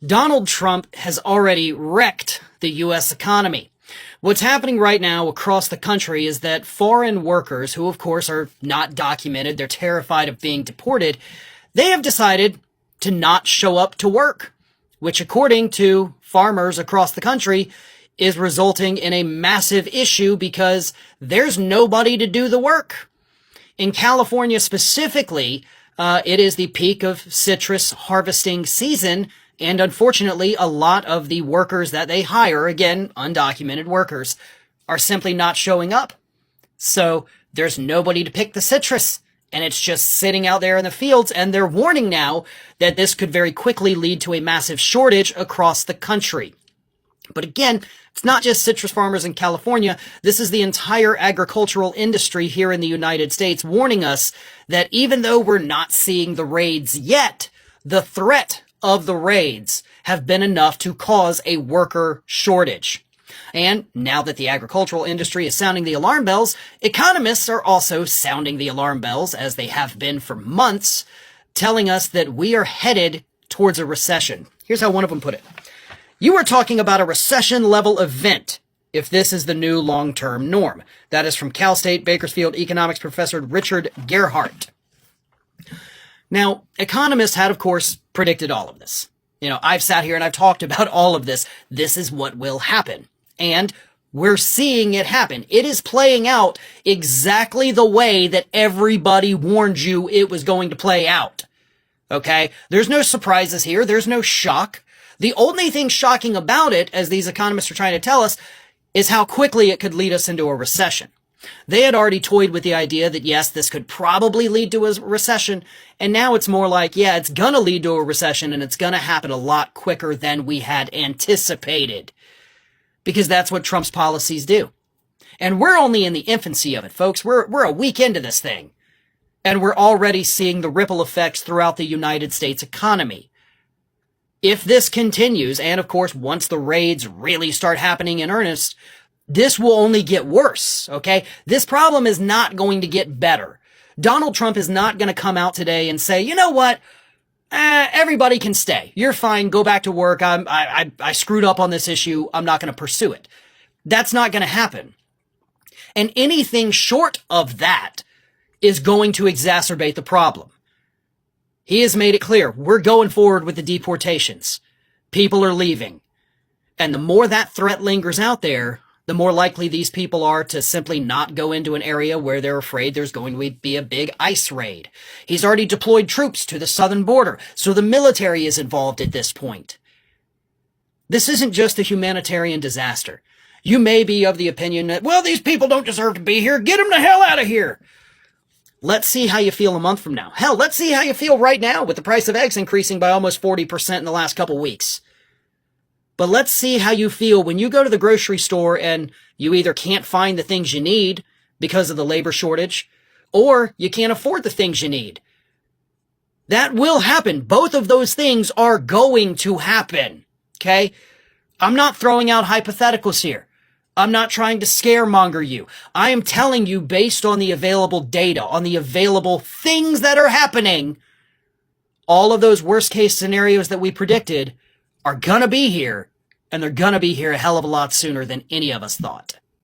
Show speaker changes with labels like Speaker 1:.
Speaker 1: Donald Trump has already wrecked the U.S. economy. What's happening right now across the country is that foreign workers, who of course are not documented, they're terrified of being deported, they have decided to not show up to work, which according to farmers across the country is resulting in a massive issue because there's nobody to do the work. In California specifically, it is the peak of citrus harvesting season, and unfortunately, a lot of the workers that they hire, again, undocumented workers, are simply not showing up. So there's nobody to pick the citrus, and it's just sitting out there in the fields, and they're warning now that this could very quickly lead to a massive shortage across the country. But again, it's not just citrus farmers in California. This is the entire agricultural industry here in the United States warning us that even though we're not seeing the raids yet, the threat of the raids have been enough to cause a worker shortage. And now that the agricultural industry is sounding the alarm bells, economists are also sounding the alarm bells, as they have been for months, telling us that we are headed towards a recession. Here's how one of them put it. You are talking about a recession-level event if this is the new long-term norm. That is from Cal State Bakersfield economics professor Richard Gerhardt. Now, economists had, of course, predicted all of this. I've sat here and I've talked about all of this. This is what will happen. And we're seeing it happen. It is playing out exactly the way that everybody warned you it was going to play out. Okay? There's no surprises here. There's no shock. The only thing shocking about it, as these economists are trying to tell us, is how quickly it could lead us into a recession. They had already toyed with the idea that, yes, this could probably lead to a recession, and now it's more like, yeah, it's gonna lead to a recession, and it's gonna happen a lot quicker than we had anticipated. Because that's what Trump's policies do. And we're only in the infancy of it, folks. We're a week into this thing. And we're already seeing the ripple effects throughout the United States economy. If this continues, and of course, once the raids really start happening in earnest, this will only get worse, okay? This problem is not going to get better. Donald Trump is not going to come out today and say, you know what? Everybody can stay. You're fine. Go back to work. I screwed up on this issue. I'm not going to pursue it. That's not going to happen. And anything short of that is going to exacerbate the problem. He has made it clear, we're going forward with the deportations. People are leaving. And the more that threat lingers out there, the more likely these people are to simply not go into an area where they're afraid there's going to be a big ICE raid. He's already deployed troops to the southern border, so the military is involved at this point. This isn't just a humanitarian disaster. You may be of the opinion that, well, these people don't deserve to be here. Get them the hell out of here. Let's see how you feel a month from now. Hell, let's see how you feel right now with the price of eggs increasing by almost 40% in the last couple weeks. But let's see how you feel when you go to the grocery store and you either can't find the things you need because of the labor shortage, or you can't afford the things you need. That will happen. Both of those things are going to happen. Okay? I'm not throwing out hypotheticals here. I'm not trying to scaremonger you. I am telling you based on the available data, on the available things that are happening, all of those worst case scenarios that we predicted are gonna be here, and they're gonna be here a hell of a lot sooner than any of us thought.